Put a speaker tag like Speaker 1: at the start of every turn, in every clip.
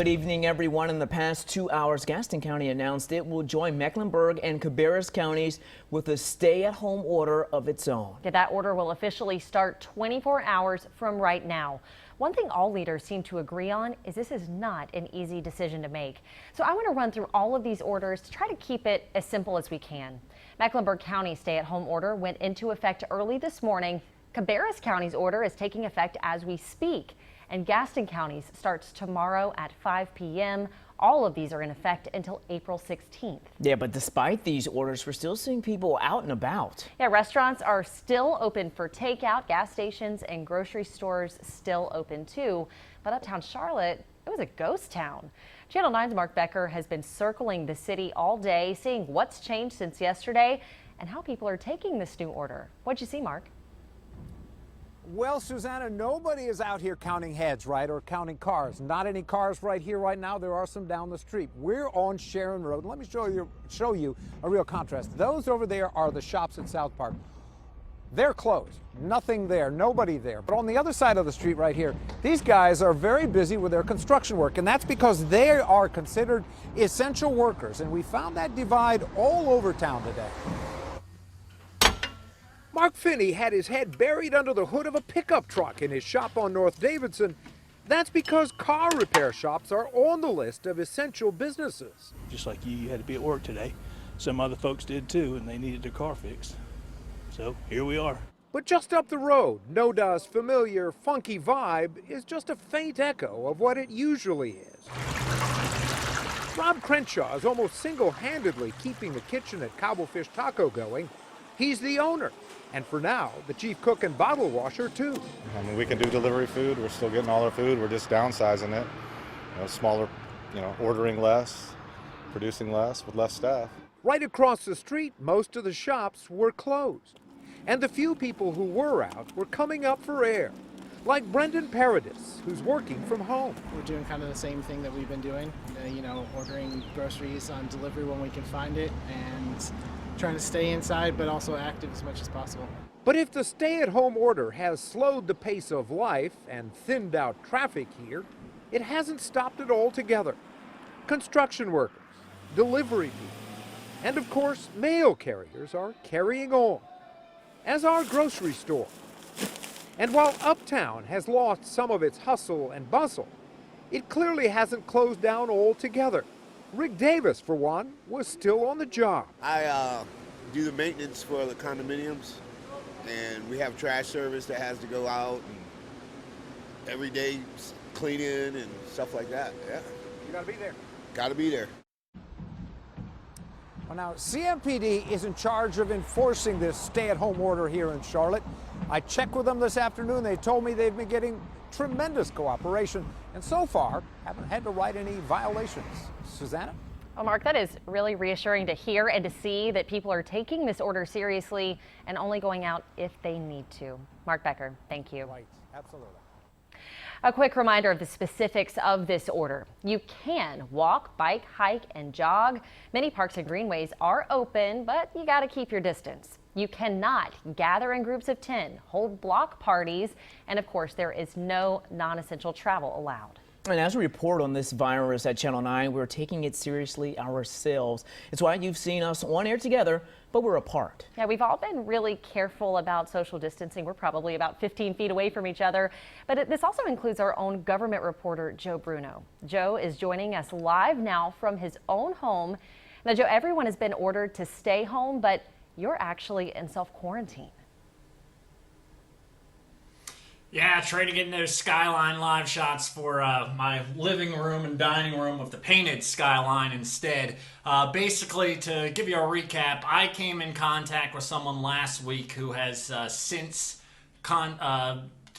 Speaker 1: Good evening, everyone. In the past 2 hours, Gaston County announced it will join Mecklenburg and Cabarrus counties with a stay-at-home order of its own.
Speaker 2: Yeah, that order will officially start 24 hours from right now. One thing all leaders seem to agree on is this is not an easy decision to make. So I want to run through all of these orders to try to keep it as simple as we can. Mecklenburg County's stay-at-home order went into effect early this morning. Cabarrus County's order is taking effect as we speak. And Gaston County's starts tomorrow at 5 p.m. All of these are in effect until April 16th.
Speaker 1: Yeah, but despite these orders, we're still seeing people out and about.
Speaker 2: Yeah, restaurants are still open for takeout, gas stations and grocery stores still open too. But uptown Charlotte, it was a ghost town. Channel 9's Mark Becker has been circling the city all day, seeing what's changed since yesterday and how people are taking this new order. What'd you see, Mark?
Speaker 3: Well, Susanna, nobody is out here counting heads, right, or counting cars. Not any cars right here right now. There are some down the street. We're on Sharon Road. Let me show you a real contrast. Those over there are the shops at South Park. They're closed. Nothing there. Nobody there. But on the other side of the street right here, these guys are very busy with their construction work, and that's because they are considered essential workers. And we found that divide all over town today. Mark Finney had his head buried under the hood of a pickup truck in his shop on North Davidson. That's because car repair shops are on the list of essential businesses.
Speaker 4: Just like you had to be at work today, some other folks did too, and they needed their car fixed. So here we are.
Speaker 3: But just up the road, Noda's familiar funky vibe is just a faint echo of what it usually is. Rob Crenshaw is almost single-handedly keeping the kitchen at Cobblefish Taco going. He's the owner, and for now, the chief cook and bottle washer, too.
Speaker 5: I mean, we can do delivery food. We're still getting all our food. We're just downsizing it. Smaller, ordering less, producing less with less staff.
Speaker 3: Right across the street, most of the shops were closed. And the few people who were out were coming up for air. Like Brendan Paradis, who's working from home.
Speaker 6: We're doing kind of the same thing that we've been doing, ordering groceries on delivery when we can find it, and trying to stay inside but also active as much as possible.
Speaker 3: But if the stay-at-home order has slowed the pace of life and thinned out traffic here, it hasn't stopped it altogether. Construction workers, delivery people, and of course mail carriers are carrying on, as our grocery store. And while Uptown has lost some of its hustle and bustle, it clearly hasn't closed down altogether. Rick Davis, for one, was still on the job.
Speaker 7: I do the maintenance for the condominiums, and we have trash service that has to go out and every day cleaning and stuff like that. Yeah.
Speaker 3: You gotta be there.
Speaker 7: Gotta be there.
Speaker 3: Well, now, CMPD is in charge of enforcing this stay-at-home order here in Charlotte. I checked with them this afternoon. They told me they've been getting tremendous cooperation, and so far haven't had to write any violations. Susanna?
Speaker 2: Well, Mark, that is really reassuring to hear and to see that people are taking this order seriously and only going out if they need to. Mark Becker, thank you.
Speaker 3: Right, absolutely.
Speaker 2: A quick reminder of the specifics of this order. You can walk, bike, hike, and jog. Many parks and greenways are open, but you got to keep your distance. You cannot gather in groups of 10, hold block parties, and of course, there is no non-essential travel allowed.
Speaker 1: And as we report on this virus at Channel 9, we're taking it seriously ourselves. It's why you've seen us on air together, but we're apart.
Speaker 2: Yeah, we've all been really careful about social distancing. We're probably about 15 feet away from each other. But this also includes our own government reporter, Joe Bruno. Joe is joining us live now from his own home. Now, Joe, everyone has been ordered to stay home, but you're actually in self-quarantine.
Speaker 8: Yeah, trying to get those Skyline live shots for my living room and dining room of the painted Skyline instead. Basically, to give you a recap, I came in contact with someone last week who has since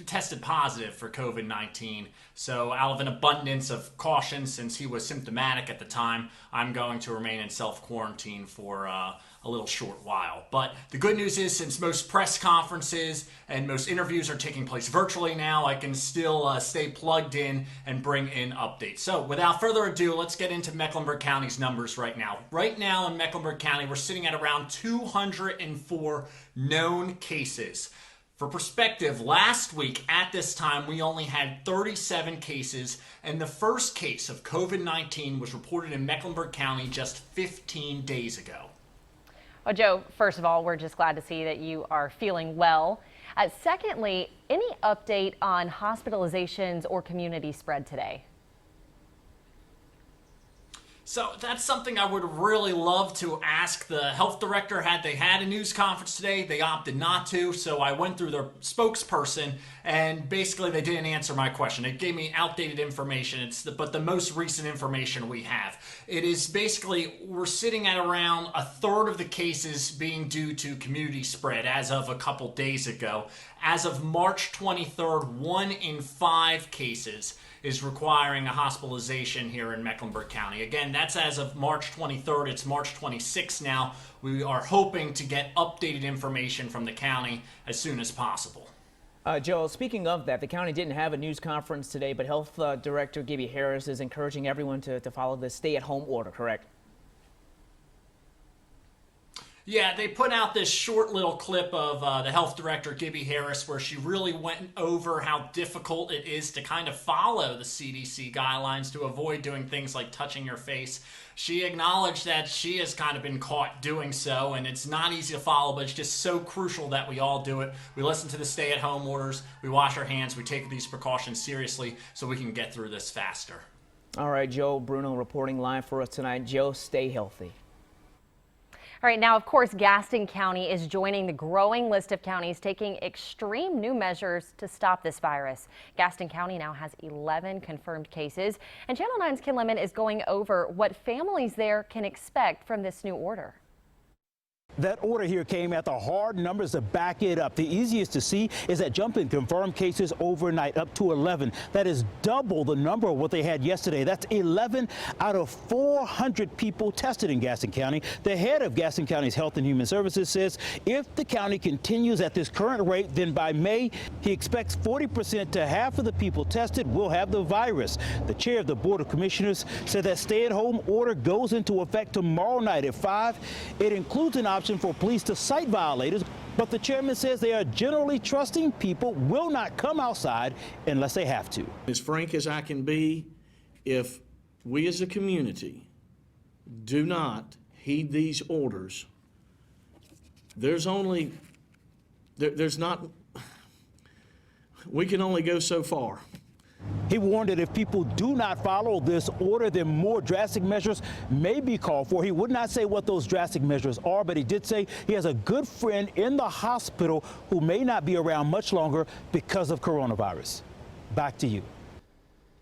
Speaker 8: tested positive for COVID-19. So out of an abundance of caution, since he was symptomatic at the time, I'm going to remain in self-quarantine for a little short while. But the good news is, since most press conferences and most interviews are taking place virtually now, I can still stay plugged in and bring in updates. So without further ado, let's get into Mecklenburg County's numbers right now. Right now in Mecklenburg County, we're sitting at around 204 known cases. For perspective, last week at this time, we only had 37 cases, and the first case of COVID-19 was reported in Mecklenburg County just 15 days ago.
Speaker 2: Well, Joe, first of all, we're just glad to see that you are feeling well. Secondly, any update on hospitalizations or community spread today?
Speaker 8: So that's something I would really love to ask the health director. They had a news conference today, they opted not to, so I went through their spokesperson, and basically they didn't answer my question. It gave me outdated information, but the most recent information we have. It is basically, we're sitting at around a third of the cases being due to community spread as of a couple days ago. As of March 23rd, 1 in 5 cases is requiring a hospitalization here in Mecklenburg County. Again, that's as of March 23rd. It's March 26th now. We are hoping to get updated information from the county as soon as possible.
Speaker 1: Joe, speaking of that, the county didn't have a news conference today, but Health Director Gibby Harris is encouraging everyone to follow the stay-at-home order, correct?
Speaker 8: Yeah, they put out this short little clip of the health director, Gibby Harris, where she really went over how difficult it is to kind of follow the CDC guidelines to avoid doing things like touching your face. She acknowledged that she has kind of been caught doing so, and it's not easy to follow, but it's just so crucial that we all do it. We listen to the stay-at-home orders, we wash our hands, we take these precautions seriously so we can get through this faster. All
Speaker 1: right, Joe Bruno reporting live for us tonight. Joe, stay healthy.
Speaker 2: All right, now, of course, Gaston County is joining the growing list of counties taking extreme new measures to stop this virus. Gaston County now has 11 confirmed cases, and Channel 9's Ken Lemon is going over what families there can expect from this new order.
Speaker 9: That order here came at the hard numbers to back it up. The easiest to see is that jump in confirmed cases overnight up to 11. That is double the number of what they had yesterday. That's 11 out of 400 people tested in Gaston County. The head of Gaston County's Health and Human Services says if the county continues at this current rate, then by May, he expects 40% to half of the people tested will have the virus. The chair of the Board of Commissioners said that stay-at-home order goes into effect tomorrow night at 5. It includes an option for police to cite violators, but the chairman says they are generally trusting people will not come outside unless they have to.
Speaker 10: As frank as I can be, if we as a community do not heed these orders, we can only go so far.
Speaker 9: He warned that if people do not follow this order, then more drastic measures may be called for. He would not say what those drastic measures are, but he did say he has a good friend in the hospital who may not be around much longer because of coronavirus. Back to you.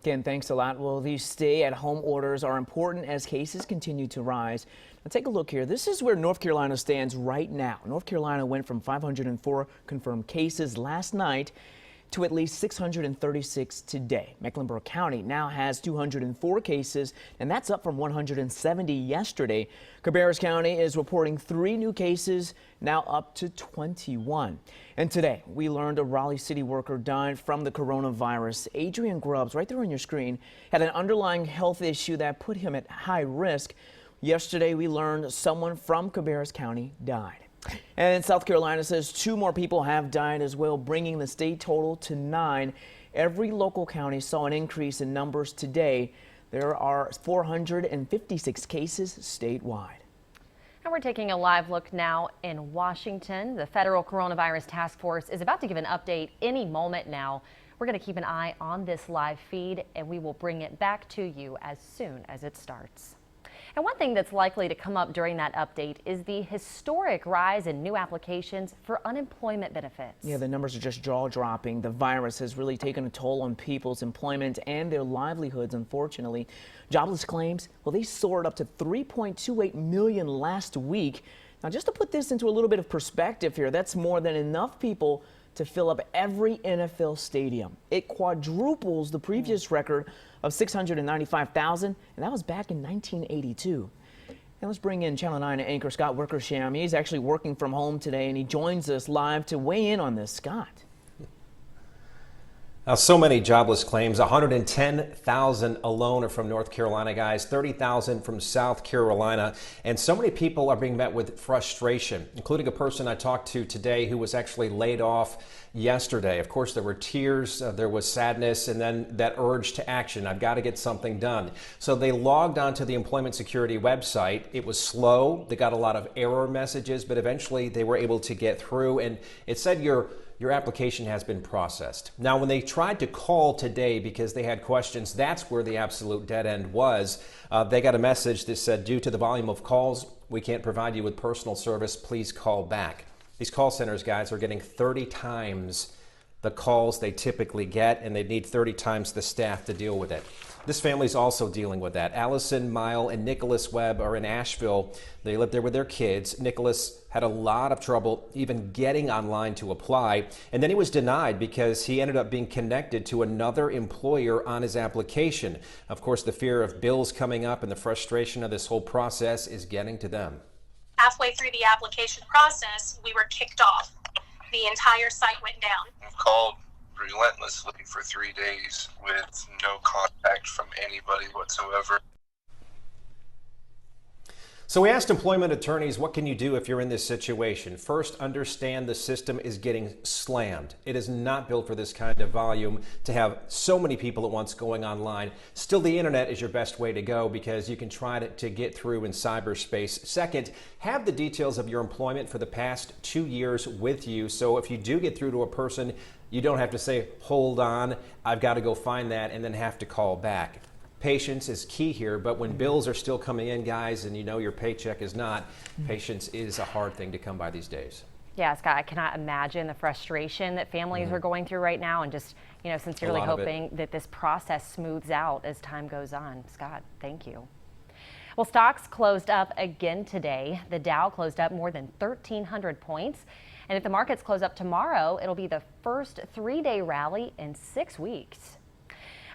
Speaker 1: Ken, thanks a lot. Well, these stay-at-home orders are important as cases continue to rise. Now, take a look here. This is where North Carolina stands right now. North Carolina went from 504 confirmed cases last night to at least 636 today. Mecklenburg County now has 204 cases, and that's up from 170 yesterday. Cabarrus County is reporting 3 new cases, now up to 21. And today, we learned a Raleigh City worker died from the coronavirus. Adrian Grubbs, right there on your screen, had an underlying health issue that put him at high risk. Yesterday, we learned someone from Cabarrus County died. And South Carolina says 2 more people have died as well, bringing the state total to 9. Every local county saw an increase in numbers today. There are 456 cases statewide.
Speaker 2: And we're taking a live look now in Washington. The Federal Coronavirus Task Force is about to give an update any moment now. We're going to keep an eye on this live feed, and we will bring it back to you as soon as it starts. And one thing that's likely to come up during that update is the historic rise in new applications for unemployment benefits. Yeah,
Speaker 1: the numbers are just jaw-dropping. The virus has really taken a toll on people's employment and their livelihoods, unfortunately. Jobless claims, well, they soared up to 3.28 million last week. Now, just to put this into a little bit of perspective here, that's more than enough people to fill up every NFL stadium. It quadruples the previous record of 695,000, and that was back in 1982. And let's bring in Channel 9 anchor Scott Wickersham. He's actually working from home today, and he joins us live to weigh in on this. Scott.
Speaker 11: So many jobless claims, 110,000 alone are from North Carolina, guys, 30,000 from South Carolina. And so many people are being met with frustration, including a person I talked to today who was actually laid off yesterday. Of course, there were tears, there was sadness, and then that urge to action. I've got to get something done. So they logged onto the Employment Security website. It was slow. They got a lot of error messages, but eventually they were able to get through. And it said your application has been processed. Now, when they tried to call today because they had questions, that's where the absolute dead end was. They got a message that said, due to the volume of calls, we can't provide you with personal service. Please call back. These call centers, guys, are getting 30 times the calls they typically get, and they need 30 times the staff to deal with it. This family's also dealing with that. Allison Mile and Nicholas Webb are in Asheville. They live there with their kids. Nicholas had a lot of trouble even getting online to apply, and then he was denied because he ended up being connected to another employer on his application. Of course, the fear of bills coming up and the frustration of this whole process is getting to them.
Speaker 12: Halfway through the application process, we were kicked off. The entire site went down.
Speaker 13: I've called relentlessly for 3 days with no contact from anybody whatsoever.
Speaker 11: So we asked employment attorneys, what can you do if you're in this situation? First, understand the system is getting slammed. It is not built for this kind of volume to have so many people at once going online. Still, the internet is your best way to go because you can try to get through in cyberspace. Second, have the details of your employment for the past 2 years with you. So if you do get through to a person, you don't have to say, hold on, I've got to go find that, and then have to call back. Patience is key here, but when bills are still coming in, guys, and you know your paycheck is not, patience is a hard thing to come by these days.
Speaker 2: Yeah, Scott, I cannot imagine the frustration that families are going through right now, and just, sincerely hoping that this process smooths out as time goes on. Scott, thank you. Well, stocks closed up again today. The Dow closed up more than 1,300 points. And if the markets close up tomorrow, it'll be the first 3-day rally in 6 weeks.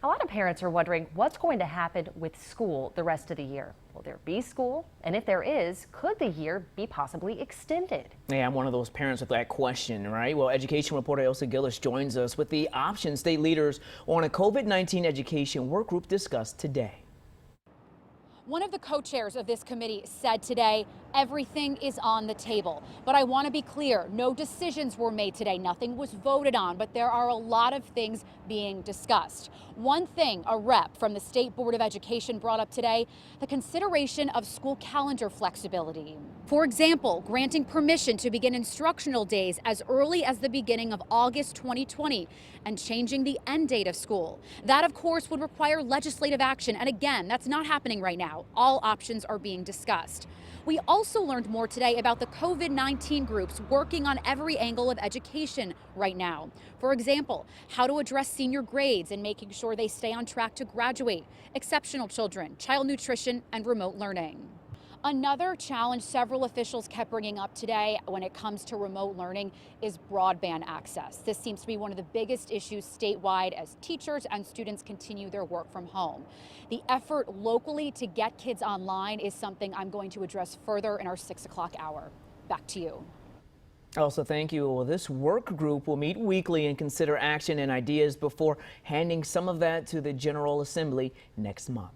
Speaker 2: A lot of parents are wondering what's going to happen with school the rest of the year. Will there be school? And if there is, could the year be possibly extended?
Speaker 1: Yeah, I'm one of those parents with that question, right? Well, education reporter Elsa Gillis joins us with the options state leaders on a COVID-19 education work group discussed today.
Speaker 14: One of the co-chairs of this committee said today, everything is on the table. But I want to be clear, no decisions were made today. Nothing was voted on, but there are a lot of things being discussed. One thing a rep from the State Board of Education brought up today, the consideration of school calendar flexibility. For example, granting permission to begin instructional days as early as the beginning of August 2020 and changing the end date of school. That, of course, would require legislative action. And again, that's not happening right now. All options are being discussed. We also learned more today about the COVID-19 groups working on every angle of education right now. For example, how to address senior grades and making sure they stay on track to graduate, exceptional children, child nutrition, and remote learning. Another challenge several officials kept bringing up today when it comes to remote learning is broadband access. This seems to be one of the biggest issues statewide as teachers and students continue their work from home. The effort locally to get kids online is something I'm going to address further in our 6 o'clock hour. Back to you.
Speaker 1: Elsa, thank you. Well, this work group will meet weekly and consider action and ideas before handing some of that to the General Assembly next month.